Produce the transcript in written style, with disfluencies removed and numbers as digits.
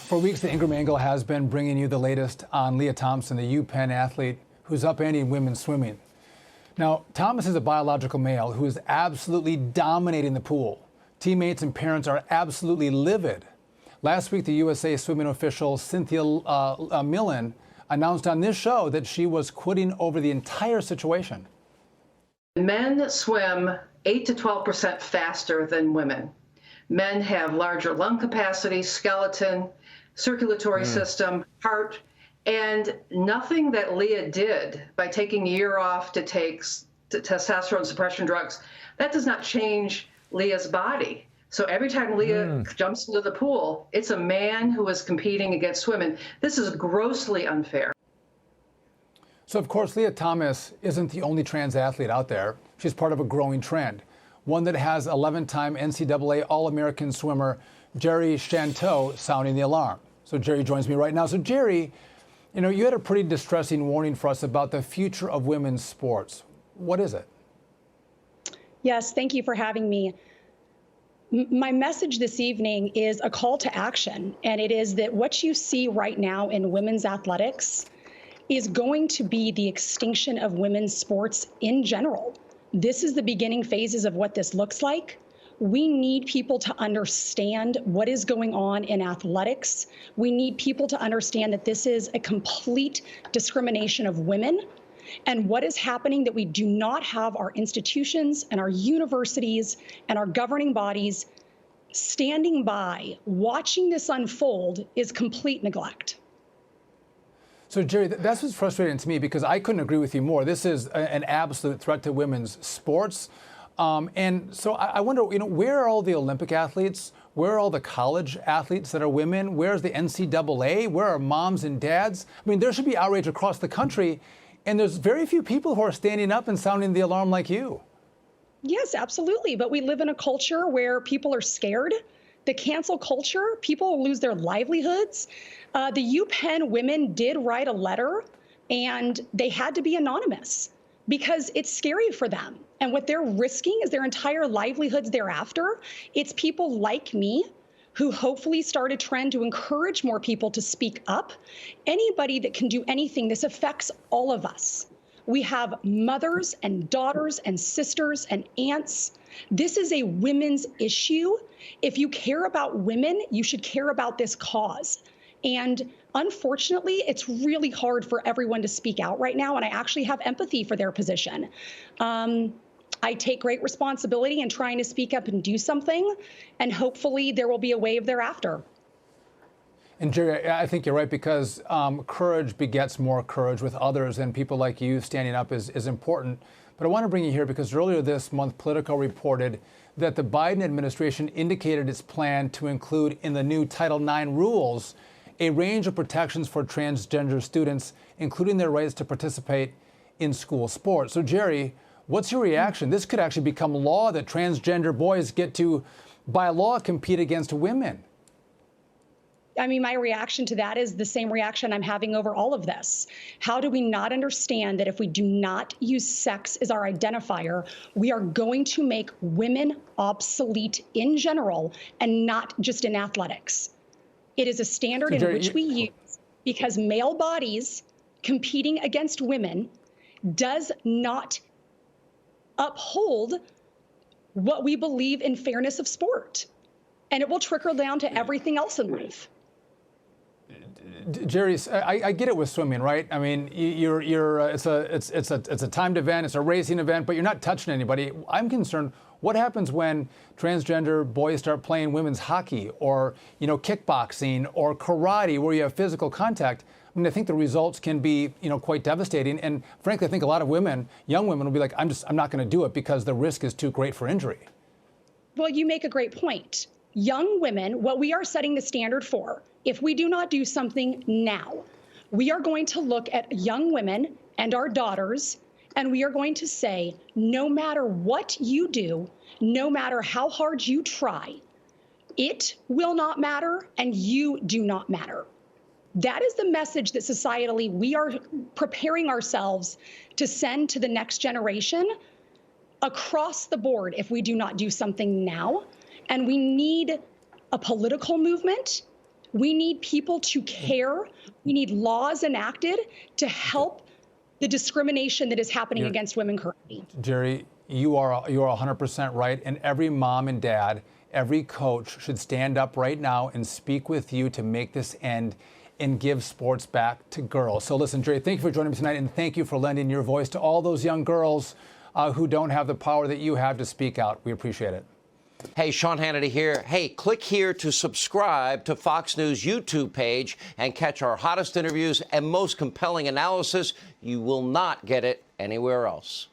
For weeks, the Ingraham Angle has been bringing you the latest on Leah Thompson, the UPenn athlete who's upending women's swimming. Now, Thomas is a biological male who is absolutely dominating the pool. Teammates and parents are absolutely livid. Last week, the USA swimming official Cynthia Millen announced on this show that she was quitting over the entire situation. Men swim 8 to 12% faster than women. Men have larger lung capacity, skeleton, circulatory system, heart, and nothing that Leah did by taking a year off to take testosterone suppression drugs, that does not change Leah's body. So every time Leah jumps into the pool, it's a man who is competing against women. This is grossly unfair. So, of course, Leah Thomas isn't the only trans athlete out there. She's part of a growing trend, one that has 11-time NCAA All American swimmer Jeri Shanteau sounding the alarm. So Jeri joins me right now. So Jeri, you know, you had a pretty distressing warning for us about the future of women's sports. What is it? Yes, thank you for having me. My message this evening is a call to action, and it is that what you see right now in women's athletics is going to be the extinction of women's sports in general. This is the beginning phases of what this looks like. We need people to understand what is going on in athletics. We need people to understand that this is a complete discrimination of women. And what is happening, that we do not have our institutions and our universities and our governing bodies standing by, watching this unfold, is complete neglect. So, Jeri, that's what's frustrating to me, because I couldn't agree with you more. This is an absolute threat to women's sports. And so I wonder, you know, where are all the Olympic athletes? Where are all the college athletes that are women? Where's the NCAA? Where are moms and dads? I mean, there should be outrage across the country. And there's very few people who are standing up and sounding the alarm like you. Yes, absolutely. But we live in a culture where people are scared. The cancel culture, people will lose their livelihoods. The UPenn women did write a letter, and they had to be anonymous because it's scary for them. And what they're risking is their entire livelihoods thereafter. It's people like me who hopefully start a trend to encourage more people to speak up. Anybody that can do anything, this affects all of us. We have mothers and daughters and sisters and aunts. This is a women's issue. If you care about women, you should care about this cause. And unfortunately, it's really hard for everyone to speak out right now, and I actually have empathy for their position. I take great responsibility in trying to speak up and do something, and hopefully there will be a wave thereafter. And Jeri, I think you're right, because courage begets more courage with others, and people like you standing up is important. But I want to bring you here because earlier this month, Politico reported that the Biden administration indicated its plan to include in the new Title IX rules a range of protections for transgender students, including their rights to participate in school sports. So, Jeri, what's your reaction? This could actually become law, that transgender boys get to, by law, compete against women. I mean, my reaction to that is the same reaction I'm having over all of this. How do we not understand that if we do not use sex as our identifier, we are going to make women obsolete in general and not just in athletics? It is a standard in which we use because male bodies competing against women does not uphold what we believe in fairness of sport. And it will trickle down to everything else in life. Jeri, I get it with swimming, right? I mean, it's a timed event, it's a racing event, but you're not touching anybody. I'm concerned, what happens when transgender boys start playing women's hockey or, you know, kickboxing or karate, where you have physical contact? I mean, I think the results can be, you know, quite devastating. And frankly, I think a lot of women, young women, will be like, I'm not going to do it because the risk is too great for injury. Well, you make a great point. Young women, what we are setting the standard for, if we do not do something now, we are going to look at young women and our daughters, and we are going to say, no matter what you do, no matter how hard you try, it will not matter and you do not matter. That is the message that societally we are preparing ourselves to send to the next generation across the board if we do not do something now. And we need a political movement We need people to care. We need laws enacted to help the discrimination that is happening against women currently. Jeri, you are 100% right, and every mom and dad, every coach should stand up right now and speak with you to make this end and give sports back to girls. So listen, Jeri, thank you for joining me tonight, and thank you for lending your voice to all those young girls who don't have the power that you have to speak out. We appreciate it. Hey, Sean Hannity here. Hey, click here to subscribe to Fox News YouTube page and catch our hottest interviews and most compelling analysis. You will not get it anywhere else.